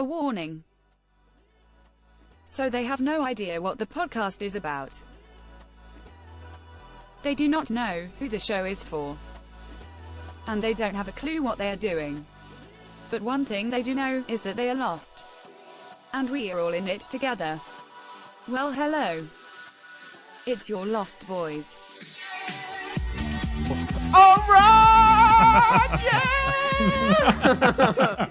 a warning. So they have no idea what the podcast is about. They do not know who the show is for. And they don't have a clue what they are doing. But one thing they do know is that they are lost. And we are all in it together. Well, hello. It's your Lost Boys. Alright! Yeah!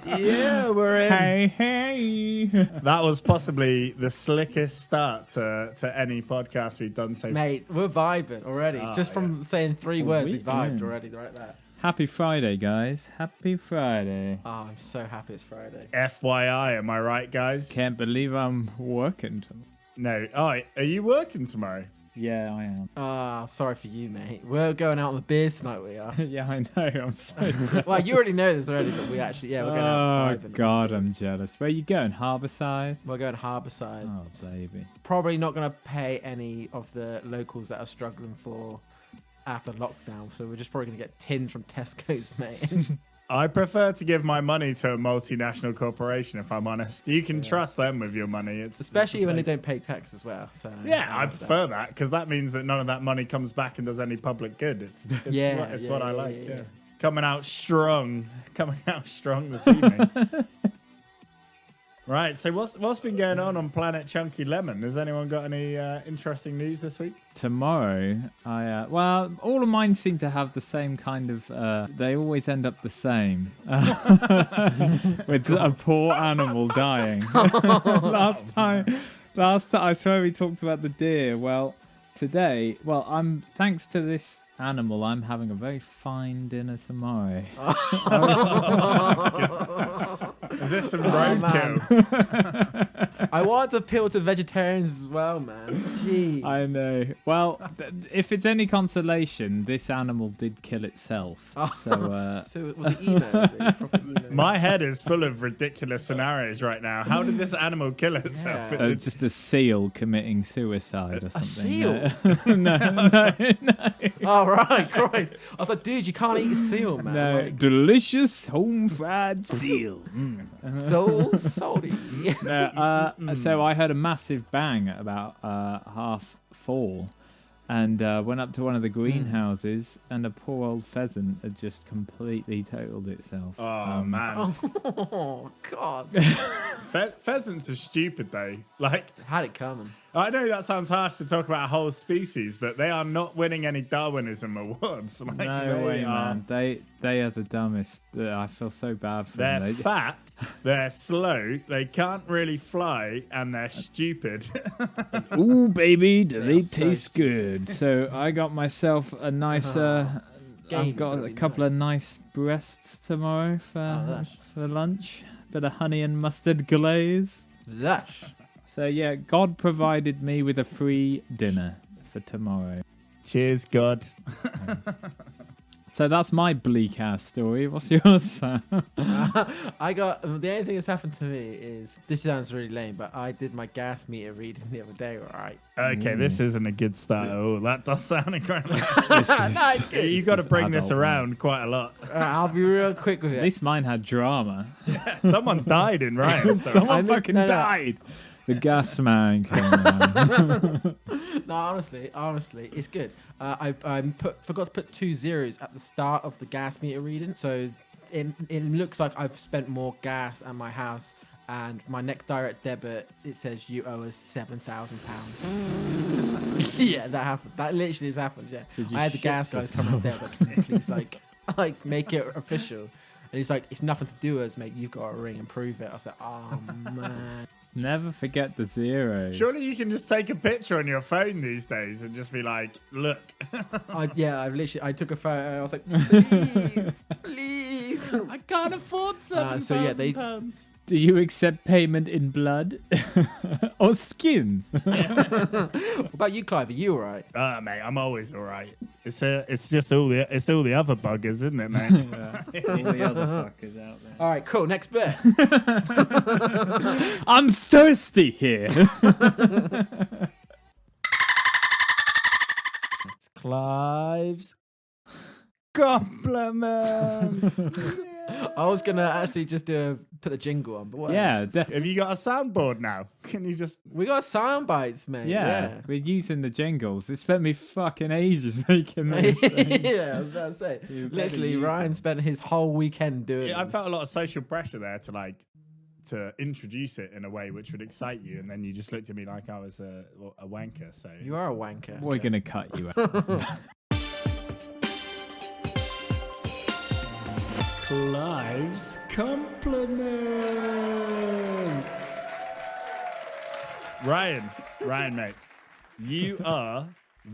Yeah, we're in. Hey. That was possibly the slickest start to any podcast we've done so far. Mate, we're vibing already. Oh, Just from saying three A words, we week, vibed yeah. already right there. Happy Friday, guys. Happy Friday. Oh, I'm so happy it's Friday. FYI, am I right, guys? Can't believe I'm working. No. Oh, are you working tomorrow? Yeah, I am. Ah, sorry for you, mate. We're going out on the beers tonight, we are. Yeah, I know. I'm so jealous. Well, you already know this already, but we actually, we're going out Oh, vibing. God, I'm jealous. Where are you going? Harbourside? We're going Harbourside. Oh, baby. Probably not going to pay any of the locals that are struggling for after lockdown, so we're just probably going to get tins from Tesco's, mate. I prefer to give my money to a multinational corporation, if I'm honest. You can trust them with your money. Especially it's when they safe. don't pay tax as well. So Yeah, I love prefer that because that means that none of that money comes back and does any public good. It's what I like. Yeah. Coming out strong this evening. Right, so what's been going on Planet Chunky Lemon? Has anyone got any interesting news this week? Tomorrow, well, all of mine seem to have the same kind of, they always end up the same. With a poor animal dying. Last time, I swear we talked about the deer. Well, today, thanks to this animal, I'm having a very fine dinner tomorrow. Is this some roadkill? I want to appeal to vegetarians as well, man. Jeez. I know. Well, if it's any consolation, this animal did kill itself. So, So was it emo? Was it proper emo? My head is full of ridiculous scenarios right now. How did this animal kill itself? Yeah. just a seal committing suicide or something. seal? No. Oh, right, Christ. I was like, dude, you can't eat seal, man. No, Like, delicious home-fried seal. so salty. No, so I heard a massive bang at about 4:30 and went up to one of the greenhouses and a poor old pheasant had just completely totaled itself. Oh, man. Oh, God. Pheasants are stupid, though. Like, Had it coming. I know that sounds harsh to talk about a whole species, but they are not winning any Darwinism awards. Like, No way, man. They are the dumbest. I feel so bad for They're them. fat, they're slow, they can't really fly, and they're stupid. Ooh, baby, do they so taste good? So I got myself a nice. I've Game, got really a couple of nice breasts tomorrow lush. for lunch. Bit of honey and mustard glaze. Lush. So yeah, God provided me with a free dinner for tomorrow. Cheers, God. So that's my bleak ass story. What's yours, Sam? I got the only thing that's happened to me is this sounds really lame, but I did my gas meter reading the other day. Right? Okay, this isn't a good start at all. That does sound incredible. You've got to is bring this adult around quite a lot. I'll be real quick with At it. least mine had drama. Someone died in Ryan. Someone fucking died. The gas man came around. No, honestly, it's good. I forgot to put 2 zeros at the start of the gas meter reading, so it looks like I've spent more gas at my house. And my next direct debit, it says you owe us £7,000. Yeah, that happened. That literally has happened. Yeah, Did you I had the shit gas guys come up there. I was like, "Can you please, like make it official." And he's like, "It's nothing to do with us, mate. You've got to ring and prove it." I was like, "Oh man." Never forget the zero. Surely you can just take a picture on your phone these days and just be like, look. I took a photo. I was like, please. I can't afford £7,000. Do you accept payment in blood or skin? What about you, Clive? Are you all right? Mate, I'm always all right. It's just all the other buggers, isn't it, mate? All the other fuckers out there. All right, cool. Next bit. I'm thirsty here. It's Clive's compliments. I was gonna actually just put the jingle on, but what else? Have you got a soundboard now? Can you just? We got sound bites, mate. Yeah, we're using the jingles. It spent me fucking ages making this. Yeah, I was about to say. You better Literally, use Ryan them. spent his whole weekend doing Yeah, I them. felt a lot of social pressure there to introduce it in a way which would excite you, and then you just looked at me like I was a wanker. So You are a wanker. We're gonna cut you out. Clive's compliments. Ryan, mate, you are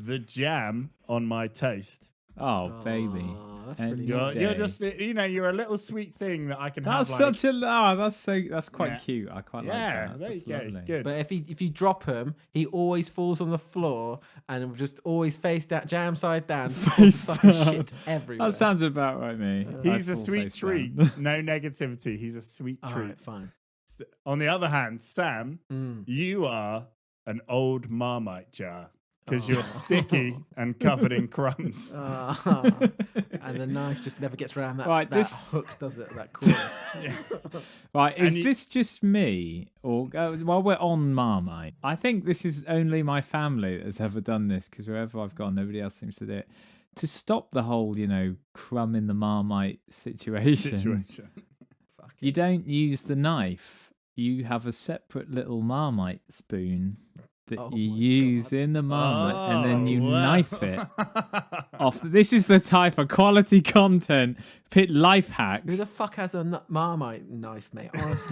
the jam on my toast. Oh, baby. Aw, that's And really You're, nice. you're just, you're a little sweet thing that I can have. That's Like, such a that's quite Yeah. cute. I quite like yeah, that. there you That's go. lovely. Good. But if you drop him, he always falls on the floor and will just always face that jam side down. Face fucking down. shit everywhere. That sounds about right, me. He's I a fall sweet face treat. down. No negativity. He's a sweet All treat. right, fine. On the other hand, Sam, Mm. you are an old Marmite jar because Oh. you're sticky and covered in crumbs. And the knife just never gets around that, Right, that this- hook, does it? That corner. Right, is And you- this just me, or while we're on Marmite? I think this is only my family that has ever done this because wherever I've gone, nobody else seems to do it. To stop the whole, crumb in the Marmite situation. You don't use the knife. You have a separate little Marmite spoon that Oh you my use God. in the Marmite, and then you wow. knife it off. This is the type of quality content, life hacks. Who the fuck has a Marmite knife, mate? Honestly.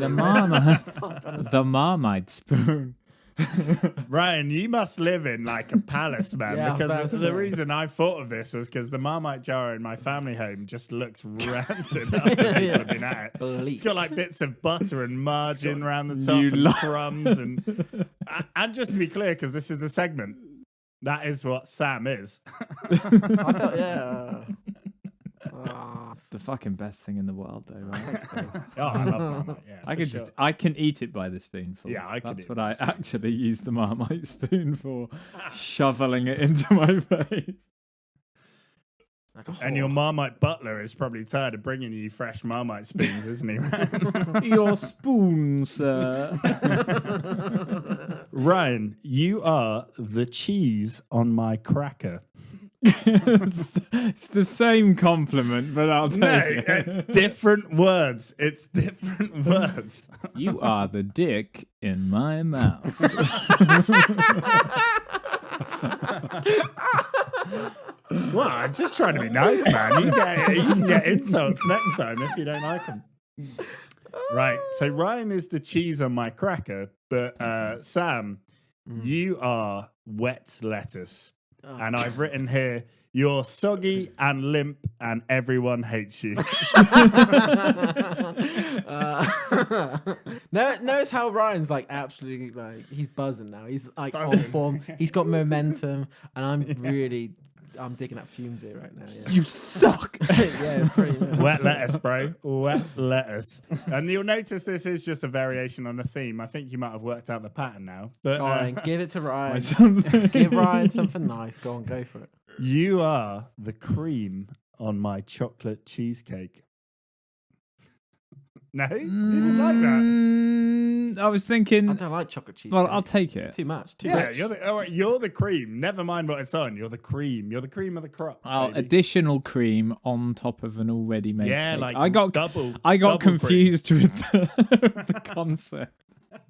The Marmite spoon. Ryan, you must live in like a palace, man. Yeah, I was about because to the say. reason I thought of this was because the Marmite jar in my family home just looks rancid after people have been at it. Bleak. It's got like bits of butter and margarine around the top You and lo- crumbs. And just to be clear, because this is a segment, that is what Sam is. I thought, yeah. It's the fucking best thing in the world, though, right? Oh, I love Marmite. Yeah, I for can sure. I can eat it by the spoonful. Yeah, I could That's eat what by I the spoonful. actually use the Marmite spoon for, shoveling it into my face. Like a And your whore. Marmite butler is probably tired of bringing you fresh Marmite spoons, isn't he? Your spoon, sir. Ryan, you are the cheese on my cracker. It's the same compliment, but I'll take No, it. it's different words. It's different words. You are the dick in my mouth. Well, I'm just trying to be nice, man. You can get insults next time if you don't like them. Right. So Ryan is the cheese on my cracker, but Sam, you are wet lettuce. And I've written here, you're soggy and limp and everyone hates you. Notice how Ryan's like absolutely like he's buzzing now. He's like on form. He's got momentum, and I'm digging up fumes here right now. Yeah. You suck. Yeah, pretty much. Wet lettuce, bro. Wet lettuce. And you'll notice this is just a variation on the theme. I think you might have worked out the pattern now. But All right, give it to Ryan. Something. Give Ryan something nice. Go on, go for it. you are the cream on my chocolate cheesecake. No? You didn't like that? I was I thinking. don't like chocolate cheese. Well, I'll take It's it. too much. Too Yeah, much. you're the cream. Never mind what it's on. You're the cream. You're the cream of the crop. Oh, baby. additional cream on top of an already made Yeah, cake. like I got double cream. confused with the concept.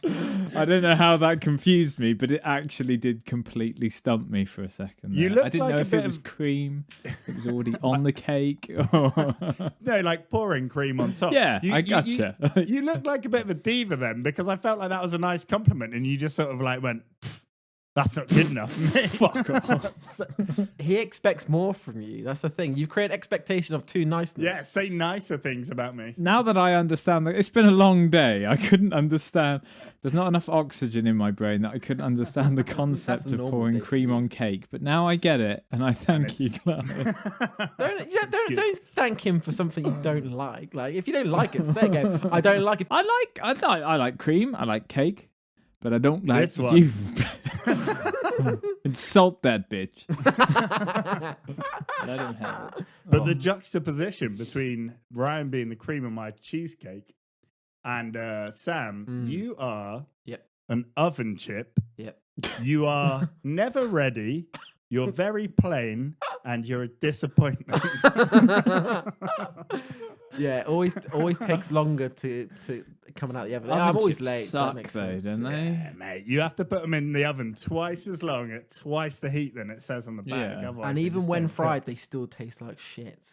I don't know how that confused me, but it actually did completely stump me for a second. You there. look I didn't like know a if bit it was of- cream. It was already on the cake. Or... No, like pouring cream on top. Yeah, I gotcha. You look like a bit of a diva then, because I felt like that was a nice compliment, and you just sort of like went, "Pff, that's not good enough for me." Fuck off. He expects more from you. That's the thing. You create expectation of too niceness. Yeah, say nicer things about me. Now that I understand that it's been a long day, I couldn't understand. There's not enough oxygen in my brain that I couldn't understand the concept a of normal pouring day for cream you. on cake. But now I get it, and I thank you, Clive. Don't thank him for something you don't like. Like if you don't like it, say go. I don't like it. I like cream. I like cake, but I don't like This one. you. Insult that bitch. Let him have it. But the juxtaposition between Ryan being the cream of my cheesecake and Sam, you are Yep. an oven chip. Yep. You are never ready. You're very plain, and you're a disappointment. Yeah, it always takes longer to coming out the oven. I'm Oven always chips late. So that Suck makes though, sense. don't they? Yeah, mate. You have to put them in the oven twice as long at twice the heat than it says on the bag. Yeah. Otherwise And they even just when don't fried, they still taste like shit.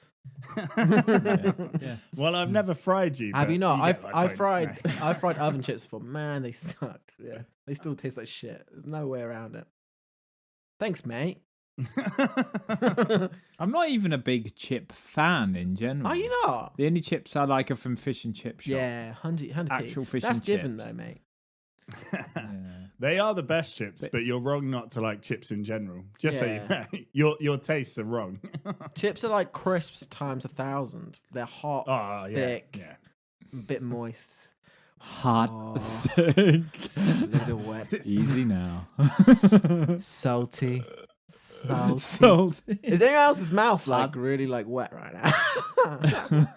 Yeah. Well, I've never fried you. Have but you not? get my I've point. fried oven chips before. Man, they suck. Yeah, they still taste like shit. There's no way around it. Thanks, mate. I'm not even a big chip fan in general. Are you not? The only chips I like are from fish and chip shop. Yeah, 100 Actual fish That's and given chips. though, mate. Yeah. They are the best chips, but you're wrong not to like chips in general. Just so you Yeah. know, your tastes are wrong. Chips are like crisps times 1,000. They're hot, Oh yeah, thick, yeah. a bit moist, Hot, Oh. thick. a little bit wet, Easy now. salty. Salty. Salty. Is anyone else's mouth like Hot. really like wet right now?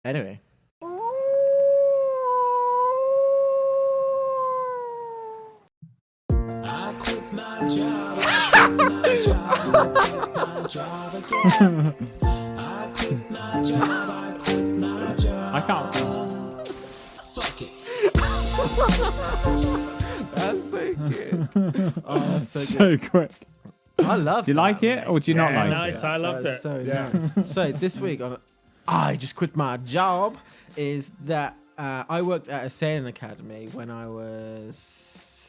Anyway. I quit my job. I quit my job. I can't. Fuck it. That's so good. Oh, that's so So good. quick. I love Do you like it or do you not Yeah, like nice. it? I loved That's it. so yeah. nice. So this week on I just quit my job is that I worked at a sailing academy when I was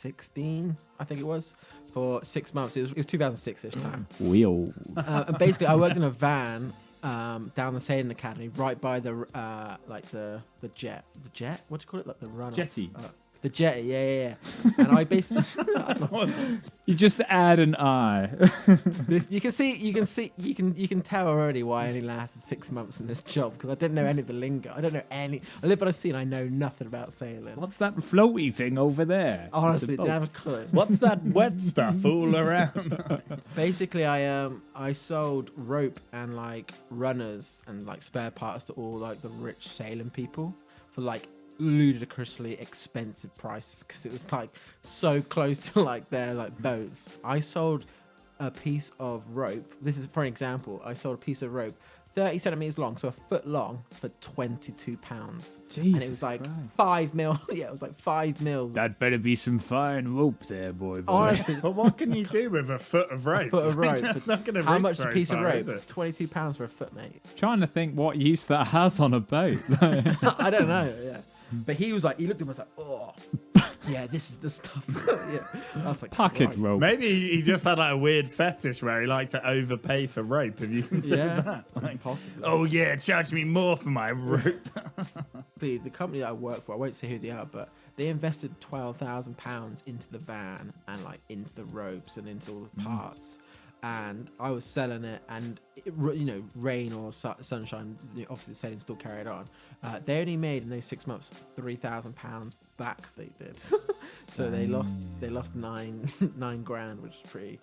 16, I think it was, for 6 months. It was 2006-ish time. Wheel. And basically, I worked in a van down the sailing academy, right by the jet. The jet? What do you call it? Like the run. Jetty. The jetty. Yeah. And I basically, You just add an I. you can tell already why I only lasted 6 months in this job because I didn't know any of the lingo. I don't know any. I live by the sea and I know nothing about sailing. What's that floaty thing over there? Honestly, It's a didn't have boat. a clue. What's that wet stuff all around? Basically, I sold rope and like runners and like spare parts to all like the rich sailing people for like ludicrously expensive prices because it was like so close to like their like boats. I sold a piece of rope. This is for an example. I sold a piece of rope 30 centimeters long, so a foot long, for £22. And it was like Christ. 5 mil. Yeah, it was like 5 mil. That better be some fine rope there, boy. Honestly, But what can you do with a foot of rope? foot of rope. That's not going to how reach much a very piece of far, rope? is it? £22 for a foot, mate. Trying to think what use that has on a boat. I don't know. Yeah, but he was like, he looked at me and was like, oh, yeah, this is the stuff. Yeah, I was like, Pocket Christ. rope. Maybe he just had like a weird fetish where he liked to overpay for rope. Have you considered Yeah, that? Like, possibly. oh yeah, charge me more for my rope. The company that I work for, I won't say who they are, but they invested £12,000 into the van and like into the ropes and into all the parts. And I was selling it, and rain or sunshine, obviously the selling still carried on. They only made in those 6 months £3,000 back. They did, so they lost nine grand, which is pretty.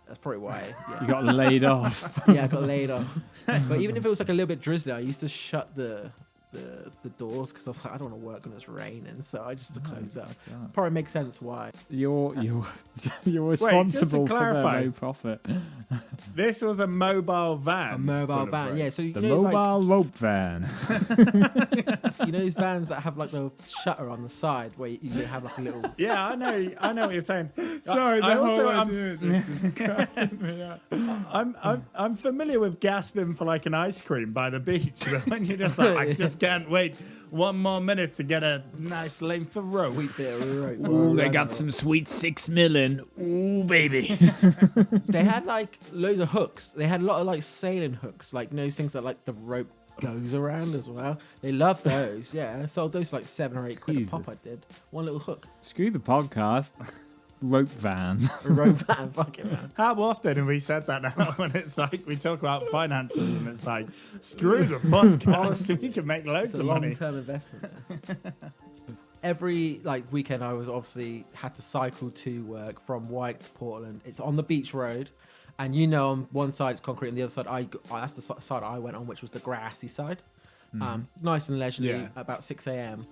That's probably why. Yeah. You got laid off. Yeah, I got laid off. But even if it was like a little bit drizzly, I used to shut the doors because I was like, I don't want to work when it's raining, so I just close up. God. Probably makes sense why. You're just to responsible for their clarify. low profit. This was a mobile van. A mobile full of van, rope. yeah. So you The know, mobile rope van. you know these vans that have like the shutter on the side where you can have like a little. Yeah, I know what you're saying. Sorry, I the also whole I'm, idea of this is cracking me up. I'm familiar with gasping for like an ice cream by the beach, but when you're just like, I just can't wait one more minute to get a nice length of rope. Sweet bit of rope. Ooh, they got some sweet 6 million. Ooh, baby. They had like loads of hooks. They had a lot of like sailing hooks, like those things that like the rope goes around as well. They love those. Yeah, I sold those for like £7 or £8 a pop. I Jesus. did one little hook. Screw the podcast. Rope van. A rope van, fuck it, man. How often have we said that now when it's like we talk about finances and it's like, screw the podcast, we can make loads It's a of money. long-term investment. every like weekend I was obviously had to cycle to work from Wyke to Portland. It's on the beach road, and on one side it's concrete and the other side that's the side I went on, which was the grassy side. Nice and leisurely, about 6 a.m.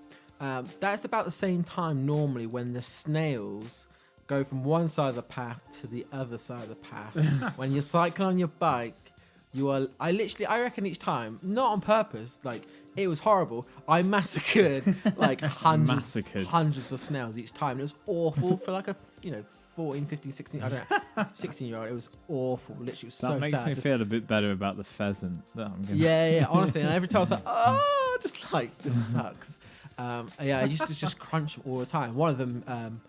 That's about the same time normally when the snails go from one side of the path to the other side of the path. When you're cycling on your bike, I reckon each time, not on purpose, like it was horrible. I massacred like hundreds of snails each time. It was awful for like a 14, 15, 16, I don't know, 16-year-old. It was awful. Literally, it was so sad. That makes me feel a bit better about the pheasant. Yeah, honestly. And every time I was like, oh, just like, this sucks. I used to just crunch them all the time. One of them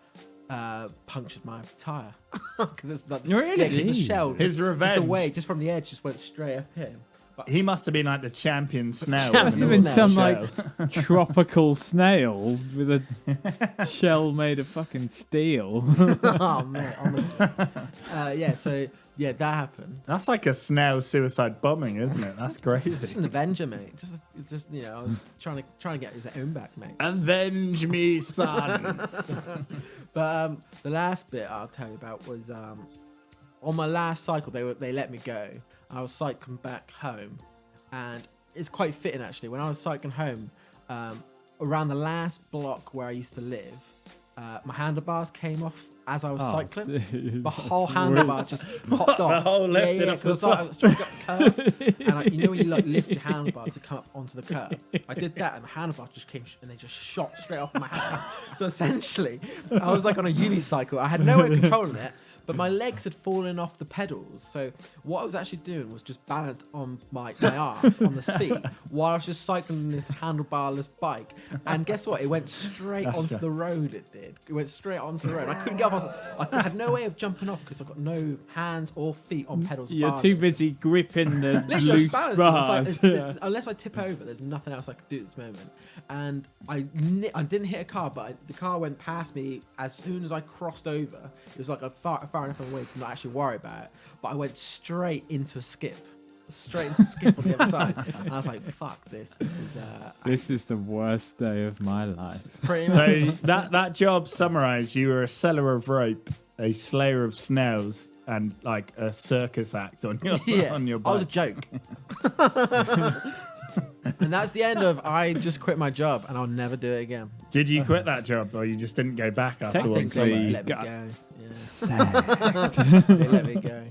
punctured my tire because it's like the shell. His revenge. The way just from the edge just went straight up him. But he must have been like the champion snail. Must have been some like tropical snail with a shell made of fucking steel. Oh man, honestly. So that happened. That's like a snail suicide bombing, isn't it? That's crazy. Just an Avenger, mate. Just I was trying to get his own back, mate. Avenge me, son. But the last bit I'll tell you about was on my last cycle. They let me go. I was cycling back home, and it's quite fitting actually. When I was cycling home, around the last block where I used to live, my handlebars came off as I was cycling. Dude, the whole handlebars just popped off. The whole lifted off the I was trying to get the curve, and when you like lift your handlebars to come up onto the curb, I did that, and the handlebars just came and they just shot straight off my hand. So essentially, I was like on a unicycle. I had no way of controlling it. But my legs had fallen off the pedals, so what I was actually doing was just balanced on my arms on the seat while I was just cycling this handlebarless bike. And guess what? It went straight onto the road. It did. It went straight onto the road. I couldn't get off. I had no way of jumping off because I've got no hands or feet on pedals. You're too busy gripping the Literally, loose bars. bars. Unless I tip over, there's nothing else I could do at this moment. And I didn't hit a car, but the car went past me as soon as I crossed over. It was like a far enough away to not actually worry about it. But I went straight into a skip. On the other side. And I was like, fuck this. This is the worst day of my life. Pretty much. So that job summarized, you were a seller of rope, a slayer of snails, and like a circus act on your bike. I was a joke. And that's the end of I just quit my job and I'll never do it again. Did you quit that job or you just didn't go back after one Technically, summer? Let me go. Yeah. They let me go.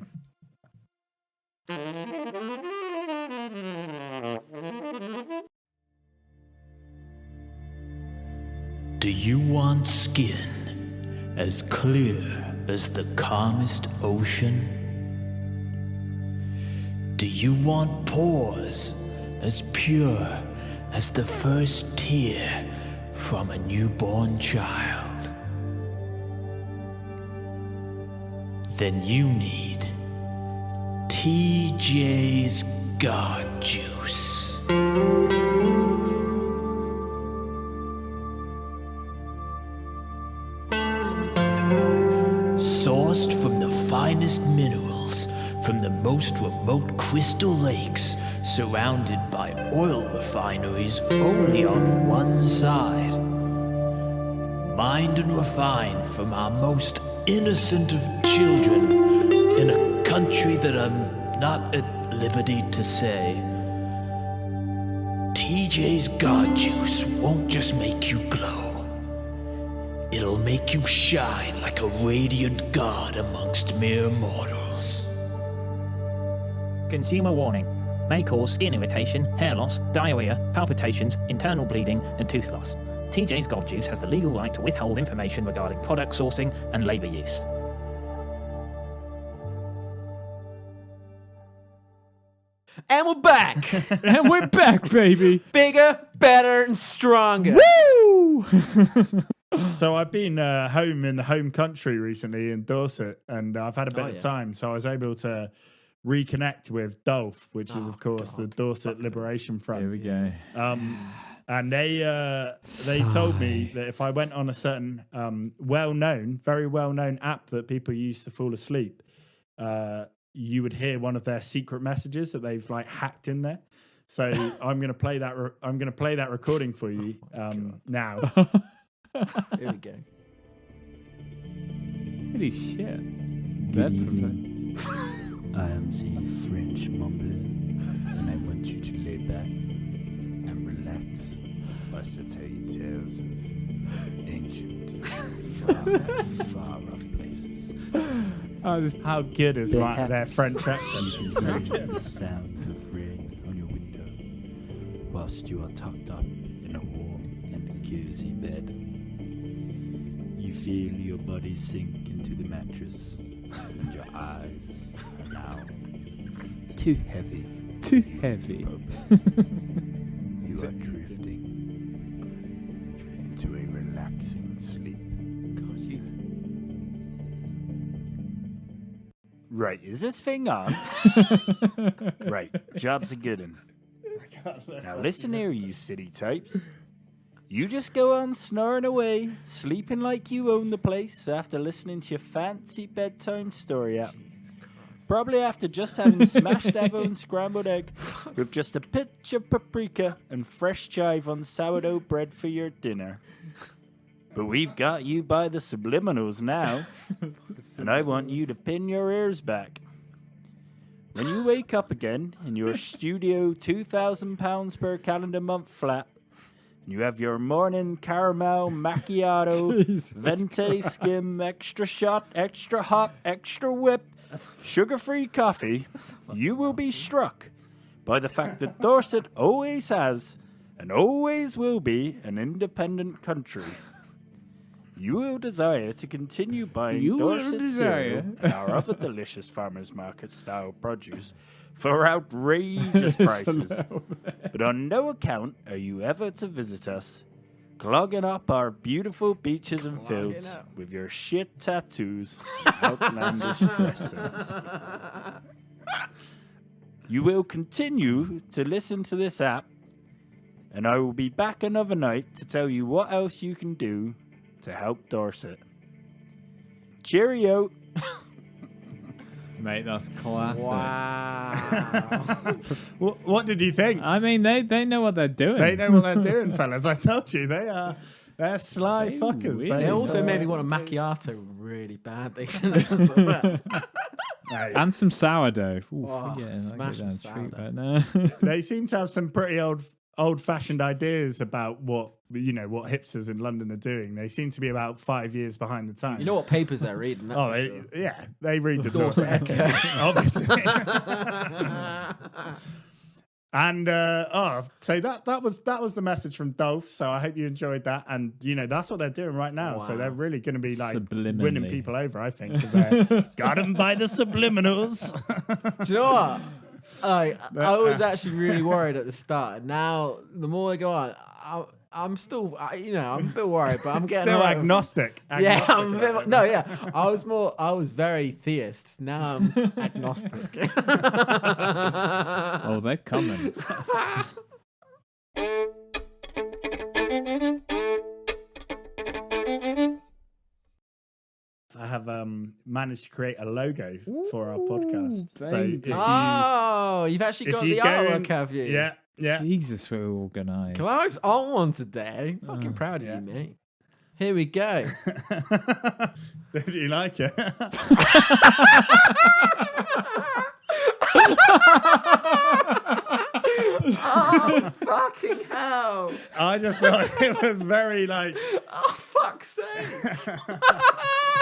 Do you want skin as clear as the calmest ocean? Do you want pores as pure as the first tear from a newborn child? Then you need TJ's God Juice. Sourced from the finest minerals from the most remote crystal lakes, surrounded by oil refineries only on one side. Mined and refined from our most innocent of children in a country that I'm not at liberty to say. TJ's God Juice won't just make you glow. It'll make you shine like a radiant god amongst mere mortals. Consumer warning. May cause skin irritation, hair loss, diarrhea, palpitations, internal bleeding, and tooth loss. TJ's God Juice has the legal right to withhold information regarding product sourcing and labour use. And we're back. And we're back, baby. Bigger, better, and stronger. Woo! So I've been home in the home country recently in Dorset, and I've had a bit of time, so I was able to reconnect with DOLF, which is of course the Dorset Liberation Front. Here we go. And they told me that if I went on a certain very well-known app that people use to fall asleep, you would hear one of their secret messages that they've like hacked in there. So I'm going to play that. I'm going to play that recording for you now. Here we go. Holy shit. Good evening. I am the French mumbling, and I want you to lay back and relax whilst I tell you tales of ancient, far off places. How good is their Perhaps French you accent? can hear the sound of rain on your window whilst you are tucked up in a warm and cozy bed. You feel your body sink into the mattress, and your eyes are now too heavy. Too heavy. You are drifting into a relaxing sleep. Right, is this thing on? Right, job's a good one. Now listen here, you city types. You just go on snoring away, sleeping like you own the place after listening to your fancy bedtime story app. Probably after just having smashed Evo and scrambled egg with just a pinch of paprika and fresh chive on sourdough bread for your dinner. But we've got you by the subliminals now, and I want you to pin your ears back. When you wake up again in your studio £2,000 per calendar month flat, and you have your morning caramel macchiato, venti skim, extra shot, extra hot, extra whip, sugar-free coffee, you will be struck by the fact that Dorset always has and always will be an independent country. You will desire to continue buying Dorset cereal and our other delicious farmers market style produce for outrageous prices. But on no account are you ever to visit us, clogging up our beautiful beaches and fields with your shit tattoos and outlandish dress sense. You will continue to listen to this app, and I will be back another night to tell you what else you can do to help Dorset. Cheerio. Mate, that's classic. Wow. What did you think? I mean, they know what they're doing. They know what they're doing, fellas. I told you, they're sly fuckers. really They are. also made me want a macchiato really badly. And some sourdough. Ooh, Oh, forgetting that smash goes down some the street sourdough. right now. They seem to have some pretty old-fashioned ideas about what hipsters in London are doing. They seem to be about 5 years behind the times. You know what papers they're reading? That's for sure. They read the Dorset Dorset Echo. Echo, obviously. And so that was the message from DOLF. So I hope you enjoyed that. And that's what they're doing right now. So Wow. they're really going to be like Subliminally. winning people over. I think 'cause they're got them by the subliminals. Do you know what? I was actually really worried at the start. Now, the more I go on, I'm still, I'm a bit worried, but I'm getting Still over it. agnostic. Yeah, Agnostic I'm a about bit, it. no, yeah. I was very theist. Now I'm agnostic. Oh, they're coming. I have managed to create a logo for our podcast. So if baby. You've actually if got you the go artwork, in- have you? Yeah. Jesus, we're organised. Clive's on one today. Fucking proud of yeah. you, mate. Here we go. Do you like it? Oh, fucking hell. I just thought it was very like Oh, fuck's sake.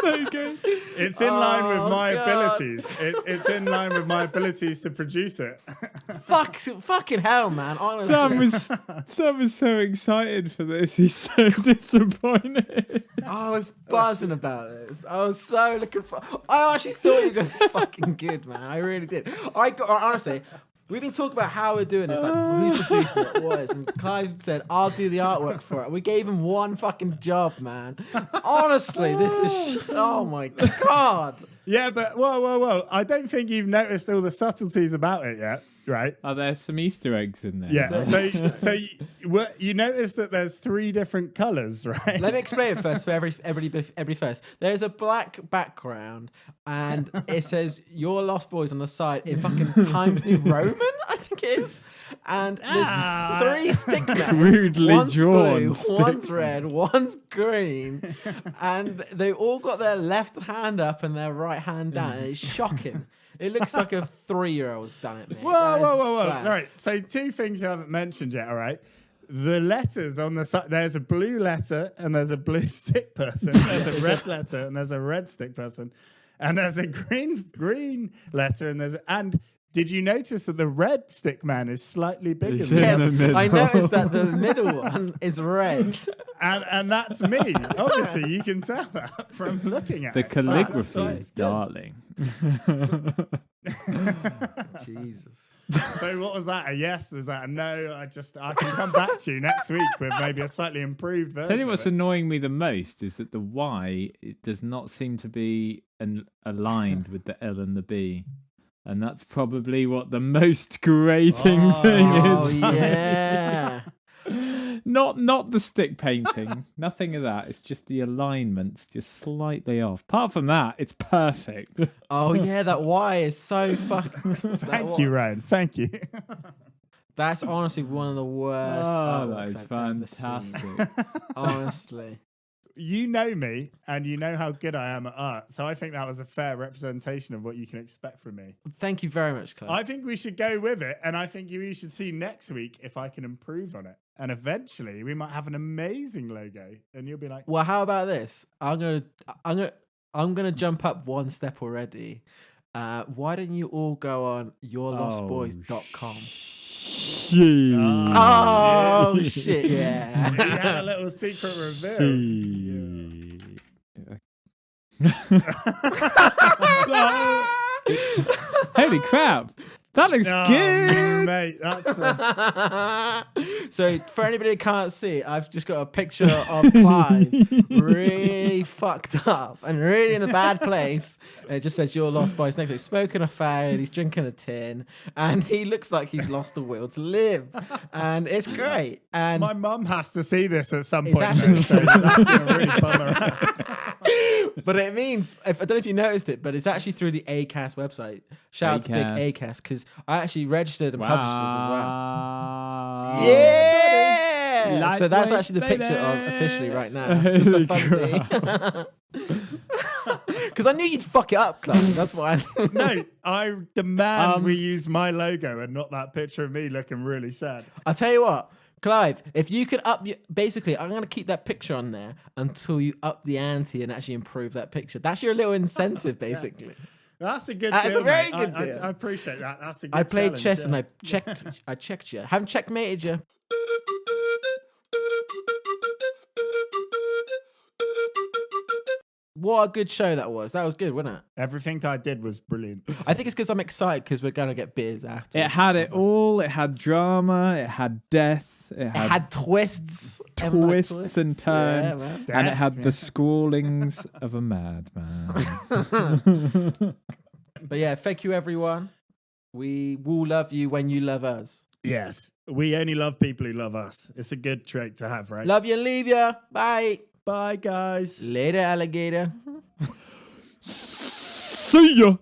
So good. it's in line with Oh, my God. abilities. It's in line with my abilities to produce it. Fucking hell, man. Honestly. Sam was so excited for this. He's so disappointed. I was buzzing about this. I was so looking for. I actually thought you were going to be fucking good, man. I really did. Honestly, we've been talking about how we're doing this, like who's producing it, what is, and Clive said, "I'll do the artwork for it." We gave him one fucking job, man. Honestly, this is. Oh my god. Yeah, but whoa. I don't think you've noticed all the subtleties about it yet, right? Are there some Easter eggs in there? Yeah. So you notice that there's 3 different colours, right? Let me explain it first for everybody first. There's a black background, and it says "Your Lost Boys" on the side in fucking Times New Roman, I think it is. and there's 3 stick men. Crudely one's drawn blue, stick one's red, one's green, and they all got their left hand up and their right hand down. And it's shocking. It looks like a 3-year-old's done it, mate. Whoa. Bad. All right. So 2 things you haven't mentioned yet, all right? The letters on the side, there's a blue letter and there's a blue stick person. There's a red letter and there's a red stick person. And there's a green letter and did you notice that the red stick man is slightly bigger It's than in the the middle. I noticed that the middle one is red. and that's me. Obviously, you can tell that from looking at The it. calligraphy So is it's good. darling. Jesus. So what was that? A yes? Is that a no? I can come back to you next week with maybe a slightly improved version. Tell you what's of it. annoying me the most is that the Y it does not seem to be aligned with the L and the B. And that's probably what the most grating thing Oh, is. yeah. Not the stick painting. Nothing of that. It's just the alignments just slightly off. Apart from that, it's perfect. Oh, yeah, that Y is so fucking... Thank you, Ryan. Thank you. That's honestly one of the worst. Oh, that artworks is I've ever seen. fantastic. Honestly. You know me, and you know how good I am at art. So I think that was a fair representation of what you can expect from me. Thank you very much, Clive. I think we should go with it, and I think you should see next week if I can improve on it. And eventually, we might have an amazing logo, and you'll be like, Well, how about this? I'm gonna jump up one step already. Why don't you all go on yourlostboys.com? Oh shit! Yeah. "You had a little secret reveal." Holy crap! That looks Oh, good. mate. That's So for anybody who can't see, I've just got a picture of Clive really fucked up and really in a bad place. And it just says "You're lost boys" next to it. He's smoking a fag, he's drinking a tin, and he looks like he's lost the will to live. And it's great. And my mum has to see this at some It's point. actually- Though, so that's going to really bum her out. but it means, I don't know if you noticed it, but it's actually through the ACAST website. Shout out to Big Acast. ACAST, because I actually registered and published this as well. Wow. Yeah! So that's Lightweight, actually the picture of baby. officially right now. Just for fun. Because I knew you'd fuck it up, Clive. That's why. No, I demand we use my logo and not that picture of me looking really sad. I'll tell you what, Clive, if you could basically, I'm going to keep that picture on there until you up the ante and actually improve that picture. That's your little incentive, basically. That's a good That's a deal, very mate. good I deal. appreciate that. That's a good I played challenge, chess yeah. and I checked you. Haven't checkmated you. What a good show that was. That was good, wasn't it? Everything I did was brilliant. I think it's because I'm excited because we're going to get beers after. It had it all. It had drama. It had death. It It had, had twists. Everyone liked twists and turns. Yeah, man. and it had Death, the squallings of a madman. But yeah, thank you, everyone. We will love you when you love us. Yes, we only love people who love us. It's a good trait to have, right? Love you and leave you. Bye. Bye, guys. Later, alligator. See ya.